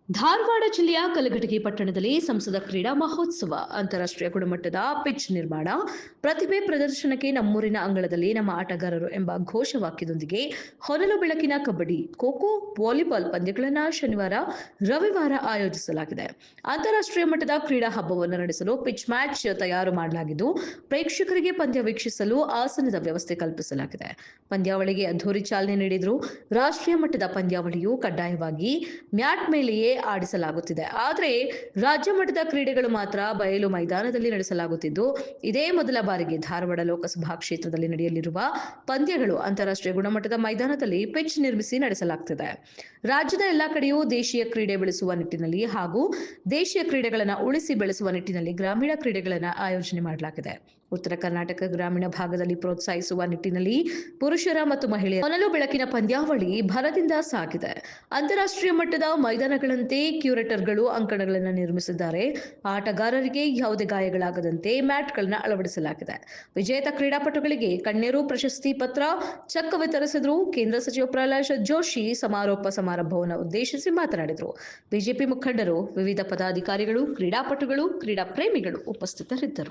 ಧಾರವಾಡ ಜಿಲ್ಲೆಯ ಕಲಘಟಗಿ ಪಟ್ಟಣದಲ್ಲಿ ಸಂಸದ ಕ್ರೀಡಾ ಮಹೋತ್ಸವ ಅಂತಾರಾಷ್ಟ್ರೀಯ ಗುಣಮಟ್ಟದ ಪಿಚ್ ನಿರ್ಮಾಣ ಪ್ರತಿಭೆ ಪ್ರದರ್ಶನಕ್ಕೆ ನಮ್ಮೂರಿನ ಅಂಗಳದಲ್ಲಿ ನಮ್ಮ ಆಟಗಾರರು ಎಂಬ ಘೋಷವಾಕ್ಯದೊಂದಿಗೆ ಹೊನಲು ಬೆಳಕಿನ ಕಬಡ್ಡಿ ಖೋಖೋ ವಾಲಿಬಾಲ್ ಪಂದ್ಯಗಳನ್ನು ಶನಿವಾರ ರವಿವಾರ ಆಯೋಜಿಸಲಾಗಿದೆ. ಅಂತಾರಾಷ್ಟ್ರೀಯ ಮಟ್ಟದ ಕ್ರೀಡಾ ಹಬ್ಬವನ್ನು ನಡೆಸಲು ಪಿಚ್ ಮ್ಯಾಚ್ ತಯಾರು ಮಾಡಲಾಗಿದ್ದು ಪ್ರೇಕ್ಷಕರಿಗೆ ಪಂದ್ಯ ವೀಕ್ಷಿಸಲು ಆಸನದ ವ್ಯವಸ್ಥೆ ಕಲ್ಪಿಸಲಾಗಿದೆ. ಪಂದ್ಯಾವಳಿಗೆ ಅದ್ಧೂರಿ ಚಾಲನೆ ನೀಡಿದ್ರು. ರಾಷ್ಟ್ರೀಯ ಮಟ್ಟದ ಪಂದ್ಯಾವಳಿಯು ಕಡ್ಡಾಯವಾಗಿ ಮ್ಯಾಟ್ ಮೇಲೆಯೇ ಆಡಿಸಲಾಗುತ್ತಿದೆ. ಆದರೆ ರಾಜ್ಯ ಮಟ್ಟದ ಕ್ರೀಡೆಗಳು ಮಾತ್ರ ಬಯಲು ಮೈದಾನದಲ್ಲಿ ನಡೆಸಲಾಗುತ್ತಿದ್ದು, ಇದೇ ಮೊದಲ ಬಾರಿಗೆ ಧಾರವಾಡ ಲೋಕಸಭಾ ಕ್ಷೇತ್ರದಲ್ಲಿ ನಡೆಯಲಿರುವ ಪಂದ್ಯಗಳು ಅಂತಾರಾಷ್ಟ್ರೀಯ ಗುಣಮಟ್ಟದ ಮೈದಾನದಲ್ಲಿ ಪಿಚ್ ನಿರ್ಮಿಸಿ ನಡೆಸಲಾಗುತ್ತಿದೆ. ರಾಜ್ಯದ ಎಲ್ಲಾ ಕಡೆಯೂ ದೇಶೀಯ ಕ್ರೀಡೆ ಬೆಳೆಸುವ ನಿಟ್ಟಿನಲ್ಲಿ ಹಾಗೂ ದೇಶೀಯ ಕ್ರೀಡೆಗಳನ್ನು ಉಳಿಸಿ ಬೆಳೆಸುವ ನಿಟ್ಟಿನಲ್ಲಿ ಗ್ರಾಮೀಣ ಕ್ರೀಡೆಗಳನ್ನು ಆಯೋಜನೆ ಮಾಡಲಾಗಿದೆ. ಉತ್ತರ ಕರ್ನಾಟಕ ಗ್ರಾಮೀಣ ಭಾಗದಲ್ಲಿ ಪ್ರೋತ್ಸಾಹಿಸುವ ನಿಟ್ಟಿನಲ್ಲಿ ಪುರುಷರ ಮತ್ತು ಮಹಿಳೆಯರ ಹೊನಲು ಬೆಳಕಿನ ಪಂದ್ಯಾವಳಿ ಭರದಿಂದ ಸಾಗಿದೆ. ಅಂತಾರಾಷ್ಟ್ರೀಯ ಮಟ್ಟದ ಮೈದಾನಗಳಂತೆ ಕ್ಯೂರೇಟರ್ಗಳು ಅಂಕಣಗಳನ್ನು ನಿರ್ಮಿಸಿದ್ದಾರೆ. ಆಟಗಾರರಿಗೆ ಯಾವುದೇ ಗಾಯಗಳಾಗದಂತೆ ಮ್ಯಾಟ್ಗಳನ್ನು ಅಳವಡಿಸಲಾಗಿದೆ. ವಿಜೇತ ಕ್ರೀಡಾಪಟುಗಳಿಗೆ ಕಣ್ಣೀರು ಪ್ರಶಸ್ತಿ ಪತ್ರ, ಚೆಕ್ ವಿತರಿಸಿದರು. ಕೇಂದ್ರ ಸಚಿವ ಪ್ರಹ್ಲಾದ್ ಜೋಶಿ ಸಮಾರೋಪ ಸಮಾರಂಭವನ್ನು ಉದ್ದೇಶಿಸಿ ಮಾತನಾಡಿದರು. ಬಿಜೆಪಿ ಮುಖಂಡರು, ವಿವಿಧ ಪದಾಧಿಕಾರಿಗಳು, ಕ್ರೀಡಾಪಟುಗಳು, ಕ್ರೀಡಾ ಪ್ರೇಮಿಗಳು ಉಪಸ್ಥಿತರಿದ್ದರು.